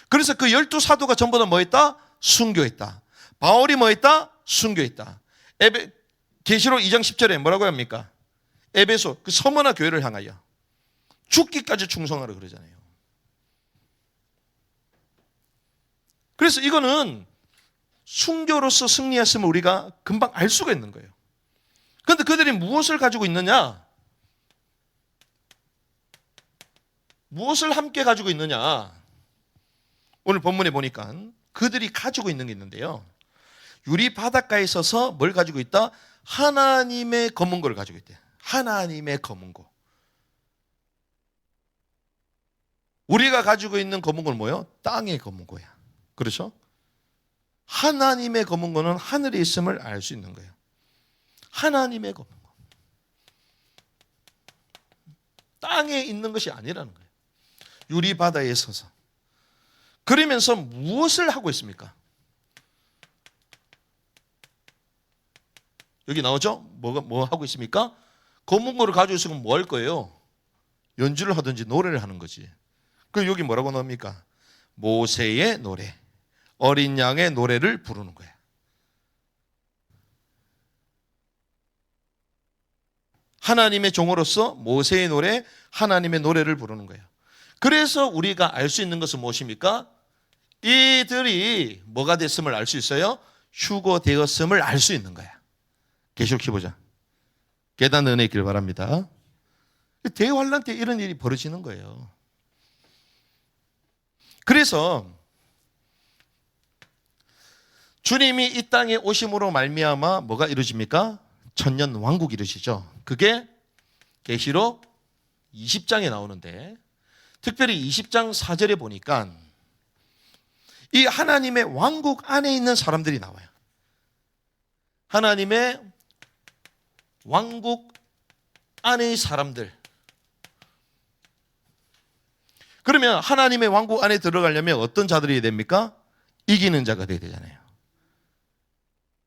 Speaker 1: 그래서 그 12사도가 전부 다 뭐 했다? 순교했다. 바울이 뭐 했다? 순교했다. 계시록 2장 10절에 뭐라고 합니까? 에베소 그 서머나 교회를 향하여 죽기까지 충성하라 그러잖아요. 그래서 이거는 순교로서 승리했음을 우리가 금방 알 수가 있는 거예요. 그런데 그들이 무엇을 가지고 있느냐? 무엇을 함께 가지고 있느냐? 오늘 본문에 보니까 그들이 가지고 있는 게 있는데요. 유리 바닷가에 서서 뭘 가지고 있다? 하나님의 검은고를 가지고 있대요. 하나님의 검은고. 우리가 가지고 있는 검은고는 뭐예요? 땅의 검은고야. 그렇죠? 하나님의 검은고는 하늘에 있음을 알 수 있는 거예요. 하나님의 검은고. 땅에 있는 것이 아니라는 거예요. 유리 바다에 서서. 그러면서 무엇을 하고 있습니까? 여기 나오죠? 뭐 하고 있습니까? 검은고를 가지고 있으면 뭐 할 거예요? 연주를 하든지 노래를 하는 거지. 그럼 여기 뭐라고 나옵니까? 모세의 노래, 어린 양의 노래를 부르는 거야. 하나님의 종으로서 모세의 노래, 하나님의 노래를 부르는 거예요. 그래서 우리가 알 수 있는 것은 무엇입니까? 이들이 뭐가 됐음을 알 수 있어요? 휴거되었음을 알 수 있는 거야. 계시록 15장. 계단 은혜 있길 바랍니다. 대환란 때 이런 일이 벌어지는 거예요. 그래서 주님이 이 땅에 오심으로 말미암아 뭐가 이루어집니까? 천년 왕국이 이루어지죠. 그게 계시록 20장에 나오는데 특별히 20장 4절에 보니까 이 하나님의 왕국 안에 있는 사람들이 나와요. 하나님의 왕국 안의 사람들. 그러면 하나님의 왕국 안에 들어가려면 어떤 자들이 됩니까? 이기는 자가 돼야 되잖아요.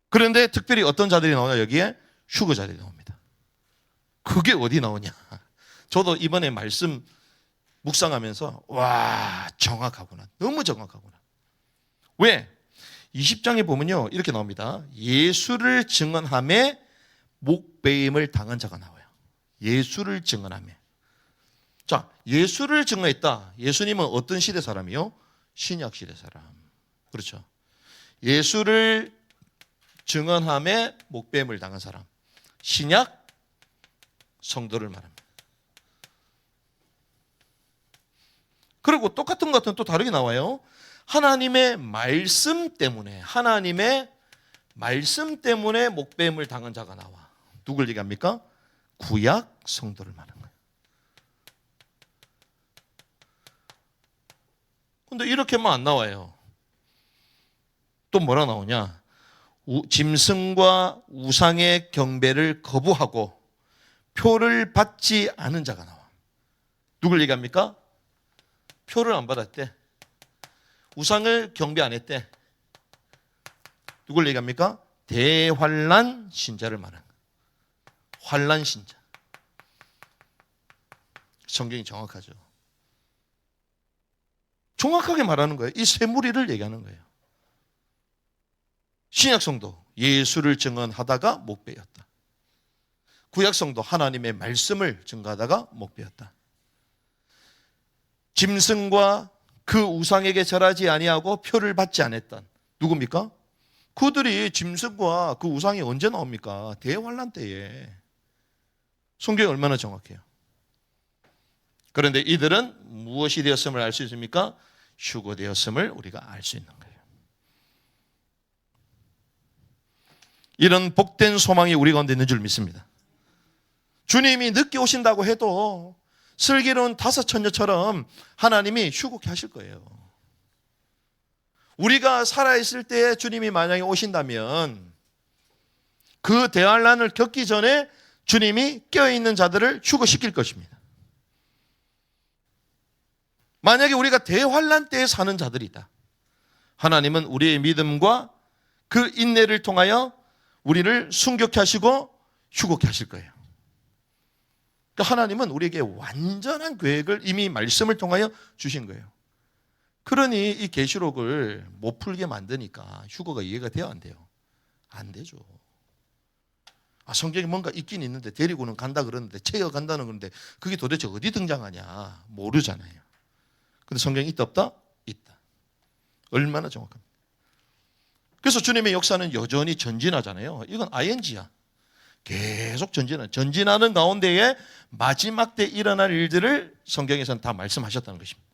Speaker 1: 그런데 특별히 어떤 자들이 나오냐? 여기에 휴거자들이 나옵니다. 그게 어디 나오냐? 저도 이번에 말씀 묵상하면서 와, 정확하구나. 너무 정확하구나. 왜? 20장에 보면요 이렇게 나옵니다. 예수를 증언함에 목배임을 당한 자가 나와요. 예수를 증언함에. 자, 예수를 증언했다. 예수님은 어떤 시대 사람이요? 신약 시대 사람. 그렇죠. 예수를 증언함에 목배임을 당한 사람. 신약 성도를 말합니다. 그리고 똑같은 것은 또 다르게 나와요. 하나님의 말씀 때문에 목배임을 당한 자가 나와. 누굴 얘기합니까? 구약 성도를 말하는 거예요. 근데 이렇게만 안 나와요. 또 뭐라 나오냐? 짐승과 우상의 경배를 거부하고 표를 받지 않은 자가 나와. 누굴 얘기합니까? 표를 안 받았대. 우상을 경배 안 했대. 누굴 얘기합니까? 대환란 신자를 말하는 거예요. 환란 신자. 성경이 정확하죠. 정확하게 말하는 거예요. 이 세 무리를 얘기하는 거예요. 신약 성도 예수를 증언하다가 목배였다. 구약 성도 하나님의 말씀을 증거하다가 목배였다. 짐승과 그 우상에게 절하지 아니하고 표를 받지 않았던 누굽니까? 그들이 짐승과 그 우상이 언제 나옵니까? 대환란 때에. 성경이 얼마나 정확해요. 그런데 이들은 무엇이 되었음을 알 수 있습니까? 휴거되었음을 우리가 알 수 있는 거예요. 이런 복된 소망이 우리 가운데 있는 줄 믿습니다. 주님이 늦게 오신다고 해도 슬기로운 다섯 처녀처럼 하나님이 휴거케 하실 거예요. 우리가 살아있을 때 주님이 만약에 오신다면 그 대환란을 겪기 전에 주님이 깨어있는 자들을 휴거시킬 것입니다. 만약에 우리가 대환란 때에 사는 자들이다. 하나님은 우리의 믿음과 그 인내를 통하여 우리를 순교케 하시고 휴곡케 하실 거예요. 그러니까 하나님은 우리에게 완전한 계획을 이미 말씀을 통하여 주신 거예요. 그러니 이 계시록을 못 풀게 만드니까 휴거가 이해가 돼요, 안 돼요? 안 되죠. 성경에 뭔가 있긴 있는데 데리고는 간다 그러는데 채여 간다는 그런데 그게 도대체 어디 등장하냐 모르잖아요. 근데 성경에 있다 없다? 있다. 얼마나 정확합니까? 그래서 주님의 역사는 여전히 전진하잖아요. 이건 ing야. 계속 전진하는 가운데에 마지막 때 일어날 일들을 성경에서는 다 말씀하셨다는 것입니다.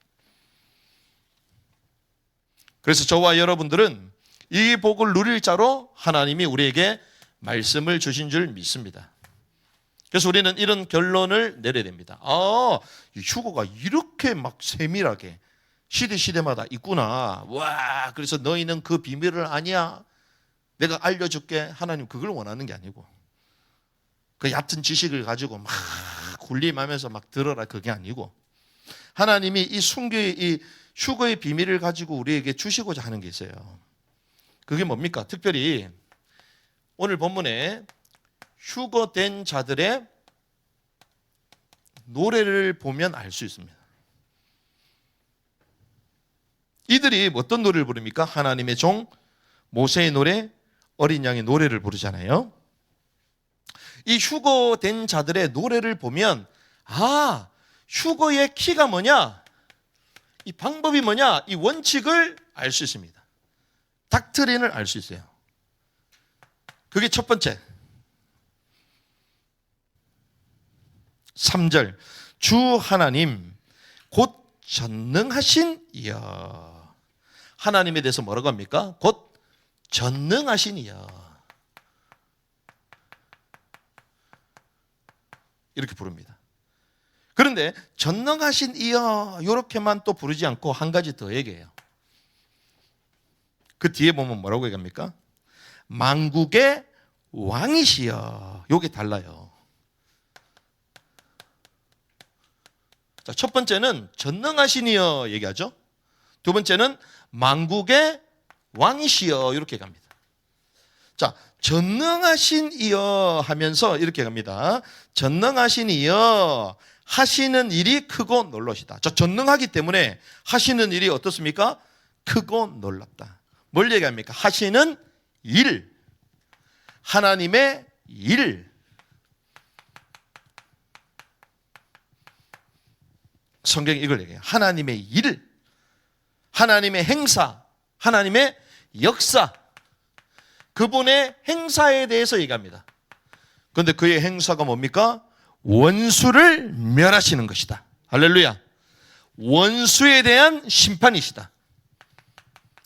Speaker 1: 그래서 저와 여러분들은 이 복을 누릴 자로 하나님이 우리에게 말씀을 주신 줄 믿습니다. 그래서 우리는 이런 결론을 내려야 됩니다. 휴거가 이렇게 막 세밀하게 시대마다 있구나. 와, 그래서 너희는 그 비밀을 아냐? 내가 알려줄게. 하나님 그걸 원하는 게 아니고 그 얕은 지식을 가지고 막 군림하면서 막 들어라 그게 아니고 하나님이 이 순교의 이 휴거의 비밀을 가지고 우리에게 주시고자 하는 게 있어요. 그게 뭡니까? 특별히 오늘 본문에 휴거된 자들의 노래를 보면 알 수 있습니다. 이들이 어떤 노래를 부릅니까? 하나님의 종 모세의 노래, 어린 양의 노래를 부르잖아요. 이 휴거된 자들의 노래를 보면 휴거의 키가 뭐냐? 이 방법이 뭐냐? 이 원칙을 알 수 있습니다. 닥트린을 알 수 있어요. 그게 첫 번째. 3절. 주 하나님 곧 전능하신 이여. 하나님에 대해서 뭐라고 합니까? 곧 전능하신 이여. 이렇게 부릅니다. 그런데 전능하신 이여 이렇게만 또 부르지 않고 한 가지 더 얘기해요. 그 뒤에 보면 뭐라고 얘기합니까? 만국의 왕이시여. 이게 달라요. 자, 첫 번째는 전능하신 이여 얘기하죠. 두 번째는 만국의 왕이시여 이렇게 갑니다. 자, 전능하신 이여 하면서 이렇게 갑니다. 전능하신 이여 하시는 일이 크고 놀라시다. 자, 전능하기 때문에 하시는 일이 어떻습니까? 크고 놀랍다. 뭘 얘기합니까? 하시는 일. 하나님의 일. 성경이 이걸 얘기해요. 하나님의 일. 하나님의 행사. 하나님의 역사. 그분의 행사에 대해서 얘기합니다. 그런데 그의 행사가 뭡니까? 원수를 멸하시는 것이다. 할렐루야. 원수에 대한 심판이시다.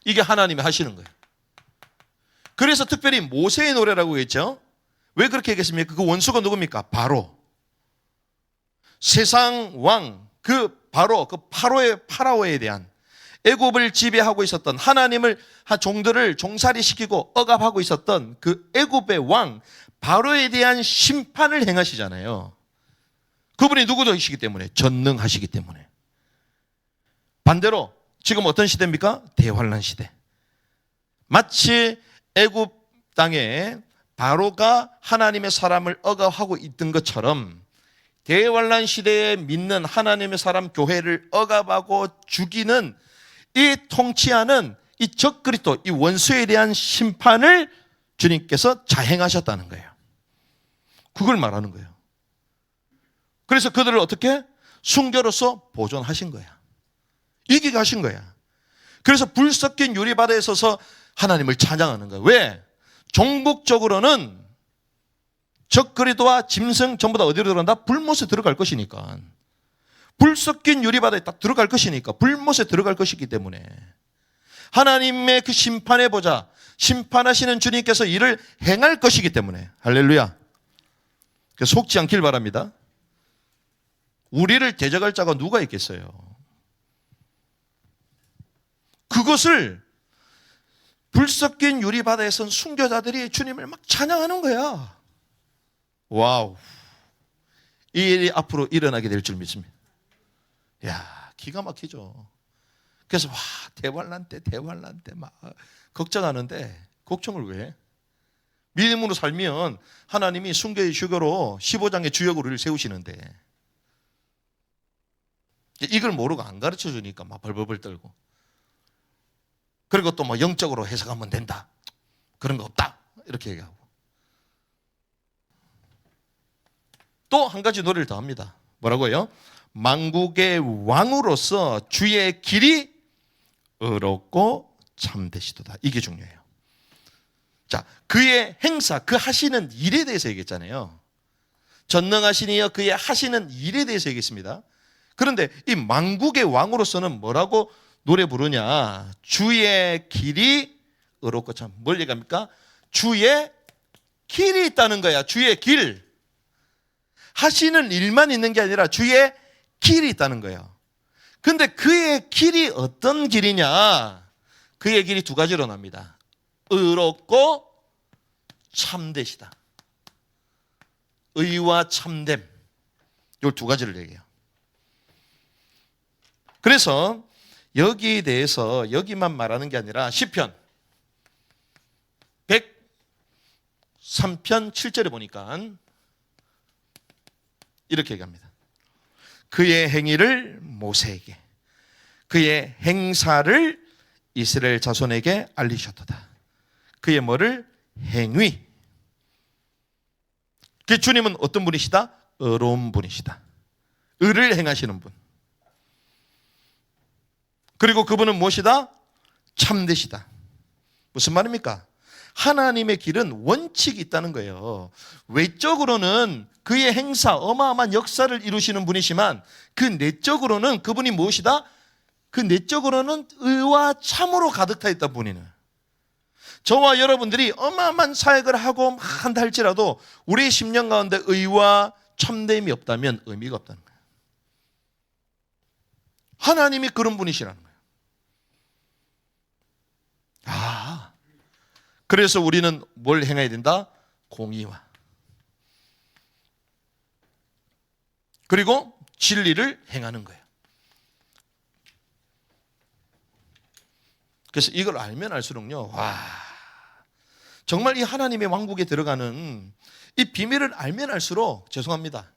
Speaker 1: 이게 하나님이 하시는 거예요. 그래서 특별히 모세의 노래라고 했죠. 왜 그렇게 얘기했습니까? 그 원수가 누굽니까? 바로. 세상 왕, 그 바로, 그 파라오에 대한 애굽을 지배하고 있었던 하나님을 종들을 종살이시키고 억압하고 있었던 그 애굽의 왕 바로에 대한 심판을 행하시잖아요. 그분이 누구이시기 때문에? 전능하시기 때문에. 반대로 지금 어떤 시대입니까? 대환란 시대. 마치 애굽 땅에 바로가 하나님의 사람을 억압하고 있던 것처럼 대환란 시대에 믿는 하나님의 사람 교회를 억압하고 죽이는 이 통치하는 이 적그리스도, 이 원수에 대한 심판을 주님께서 자행하셨다는 거예요. 그걸 말하는 거예요. 그래서 그들을 어떻게? 순교로서 보존하신 거야. 이기게 하신 거야. 그래서 불 섞인 유리바다에 서서 하나님을 찬양하는 거야. 왜? 종국적으로는 적그리스도와 짐승 전부 다 어디로 들어간다? 불못에 들어갈 것이니까. 불 섞인 유리바다에 딱 들어갈 것이니까. 불못에 들어갈 것이기 때문에 하나님의 그 심판의 보좌, 심판하시는 주님께서 이를 행할 것이기 때문에. 할렐루야. 속지 않길 바랍니다. 우리를 대적할 자가 누가 있겠어요? 그것을 불 섞인 유리바다에 선 순교자들이 주님을 막 찬양하는 거야. 와우. 이 일이 앞으로 일어나게 될 줄 믿습니다. 야, 기가 막히죠. 그래서 대환란 때 막 걱정하는데 걱정을 왜 해? 믿음으로 살면 하나님이 순교의 주교로 15장의 주역을 우리를 세우시는데 이걸 모르고 안 가르쳐 주니까 막 벌벌벌 떨고, 그리고 또 뭐 영적으로 해석하면 된다, 그런 거 없다 이렇게 얘기하고, 또 한 가지 노래를 더 합니다. 뭐라고요? 만국의 왕으로서 주의 길이 의롭고 참되시도다. 이게 중요해요. 자, 그의 행사, 그 하시는 일에 대해서 얘기했잖아요. 전능하신 이여 그의 하시는 일에 대해서 얘기했습니다. 그런데 이 만국의 왕으로서는 뭐라고 노래 부르냐? 주의 길이 의롭고 참. 뭘 얘기합니까? 주의 길이 있다는 거야. 주의 길. 하시는 일만 있는 게 아니라 주의 길이 있다는 거예요. 근데 그의 길이 어떤 길이냐? 그의 길이 두 가지로 납니다. 의롭고 참되시다. 의와 참됨, 이 두 가지를 얘기해요. 그래서 여기에 대해서 여기만 말하는 게 아니라 시편 103편 7절에 보니까 이렇게 얘기합니다. 그의 행위를 모세에게, 그의 행사를 이스라엘 자손에게 알리셨도다. 그의 뭐를? 행위. 그 주님은 어떤 분이시다? 의로운 분이시다. 의를 행하시는 분. 그리고 그분은 무엇이다? 참되시다. 무슨 말입니까? 하나님의 길은 원칙이 있다는 거예요. 외적으로는 그의 행사, 어마어마한 역사를 이루시는 분이지만 그 내적으로는 그분이 무엇이다? 그 내적으로는 의와 참으로 가득 차 있다 분이는. 저와 여러분들이 어마어마한 사역을 하고 막 한다 할지라도 우리의 심령 가운데 의와 참됨이 없다면 의미가 없다는 거예요. 하나님이 그런 분이시라는 거예요. 그래서 우리는 뭘 행해야 된다? 공의와 그리고 진리를 행하는 거예요. 그래서 이걸 알면 알수록요, 정말 이 하나님의 왕국에 들어가는 이 비밀을 알면 알수록, 죄송합니다,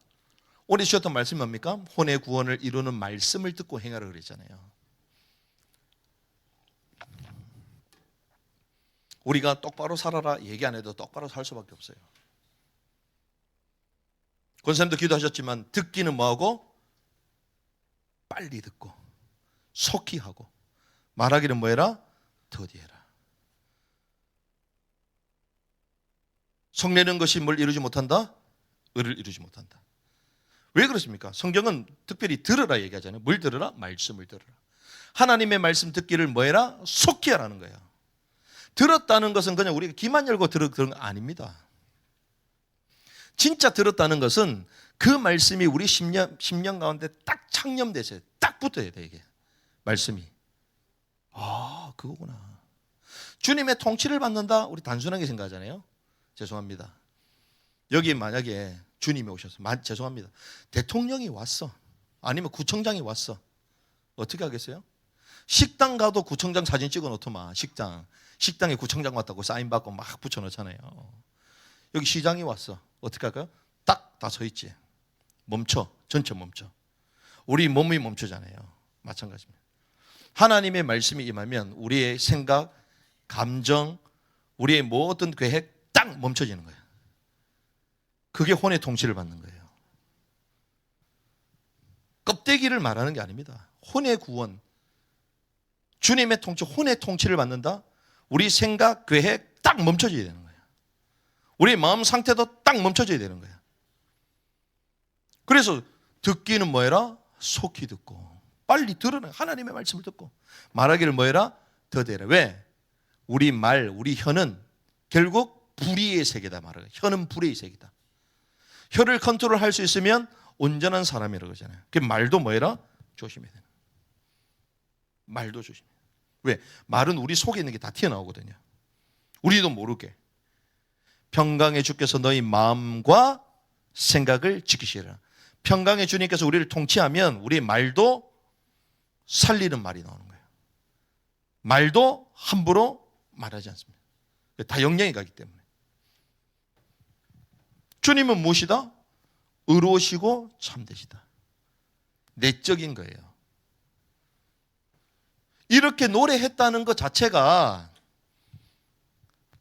Speaker 1: 오늘 주셨던 말씀이 뭡니까? 혼의 구원을 이루는 말씀을 듣고 행하라 그랬잖아요. 우리가 똑바로 살아라 얘기 안 해도 똑바로 살 수밖에 없어요. 권사님도 기도하셨지만 듣기는 뭐하고? 빨리 듣고 속히 하고, 말하기는 뭐해라? 더디해라. 성내는 것이 뭘 이루지 못한다? 의를 이루지 못한다. 왜 그렇습니까? 성경은 특별히 들으라 얘기하잖아요. 뭘 들으라? 말씀을 들으라. 하나님의 말씀 듣기를 뭐해라? 속히 하라는 거예요. 들었다는 것은 그냥 우리가 귀만 열고 들은 거 아닙니다. 진짜 들었다는 것은 그 말씀이 우리 심령 가운데 딱 창념돼서 딱 붙어야 돼. 이게 말씀이 그거구나. 주님의 통치를 받는다, 우리 단순하게 생각하잖아요. 죄송합니다. 여기 만약에 주님이 오셔서, 죄송합니다, 대통령이 왔어, 아니면 구청장이 왔어, 어떻게 하겠어요? 식당 가도 구청장 사진 찍어 놓더만. 식당에 구청장 왔다고 사인 받고 막 붙여 놓잖아요. 여기 시장이 왔어, 어떻게 할까요? 딱 다 서 있지. 멈춰. 전체 멈춰. 우리 몸이 멈추잖아요. 마찬가지입니다. 하나님의 말씀이 임하면 우리의 생각, 감정, 우리의 모든 계획 딱 멈춰지는 거예요. 그게 혼의 통치를 받는 거예요. 껍데기를 말하는 게 아닙니다. 혼의 구원, 주님의 통치, 혼의 통치를 받는다? 우리 생각, 계획 딱 멈춰져야 되는 거예요. 우리 마음 상태도 딱 멈춰져야 되는 거예요. 그래서 듣기는 뭐해라? 속히 듣고 빨리 들으라. 하나님의 말씀을 듣고 말하기를 뭐해라? 더디해라. 왜? 우리 말, 우리 혀는 결국 불의의 세계다 말해요. 혀는 불의의 세계다. 혀를 컨트롤할 수 있으면 온전한 사람이라고 그러잖아요. 그 말도 뭐해라? 조심해야 되는. 말도 조심해. 왜? 말은 우리 속에 있는 게 다 튀어나오거든요. 우리도 모르게. 평강의 주께서 너희 마음과 생각을 지키시라. 평강의 주님께서 우리를 통치하면 우리 말도 살리는 말이 나오는 거예요. 말도 함부로 말하지 않습니다. 다 영향이 가기 때문에. 주님은 무엇이다? 의로우시고 참되시다. 내적인 거예요. 이렇게 노래했다는 것 자체가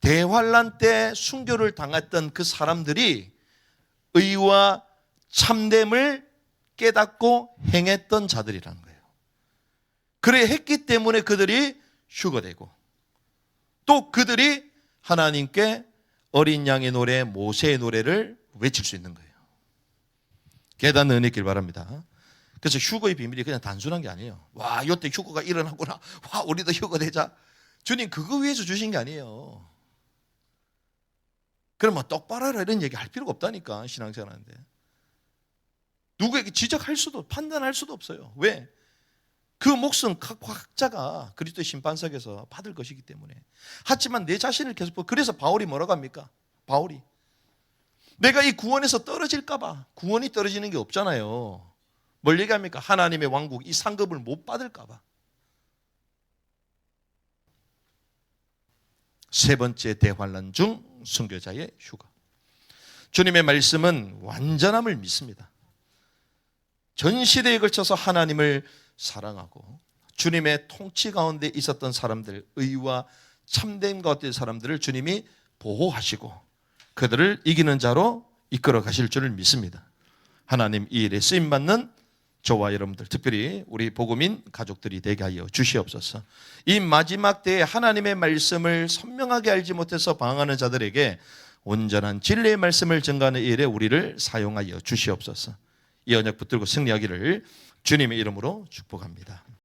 Speaker 1: 대환란 때 순교를 당했던 그 사람들이 의와 참됨을 깨닫고 행했던 자들이라는 거예요. 그래 했기 때문에 그들이 휴거되고, 또 그들이 하나님께 어린 양의 노래, 모세의 노래를 외칠 수 있는 거예요. 깨닫는 은혜 있길 바랍니다. 그래서 휴거의 비밀이 그냥 단순한 게 아니에요. 와, 이때 휴거가 일어나구나. 와, 우리도 휴거되자. 주님 그거 위해서 주신 게 아니에요. 그러면 똑바로 하라 이런 얘기 할 필요가 없다니까, 신앙생활 하는데. 누구에게 지적할 수도, 판단할 수도 없어요. 왜? 그 몫은 각자가 그리스도의 심판석에서 받을 것이기 때문에. 하지만 내 자신을 계속 보고, 그래서 바울이 뭐라고 합니까? 바울이 내가 이 구원에서 떨어질까 봐. 구원이 떨어지는 게 없잖아요. 뭘 얘기합니까? 하나님의 왕국 이 상급을 못 받을까 봐. 세 번째 대환란 중 순교자의 휴가. 주님의 말씀은 완전함을 믿습니다. 전 시대에 걸쳐서 하나님을 사랑하고 주님의 통치 가운데 있었던 사람들, 의와 참됨 가운데 있는 사람들을 주님이 보호하시고 그들을 이기는 자로 이끌어 가실 줄을 믿습니다. 하나님 이 일에 쓰임받는 저와 여러분들, 특별히 우리 복음인 가족들이 되게 하여 주시옵소서. 이 마지막 때에 하나님의 말씀을 선명하게 알지 못해서 방황하는 자들에게 온전한 진리의 말씀을 전가하는 일에 우리를 사용하여 주시옵소서. 이 언약 붙들고 승리하기를 주님의 이름으로 축복합니다.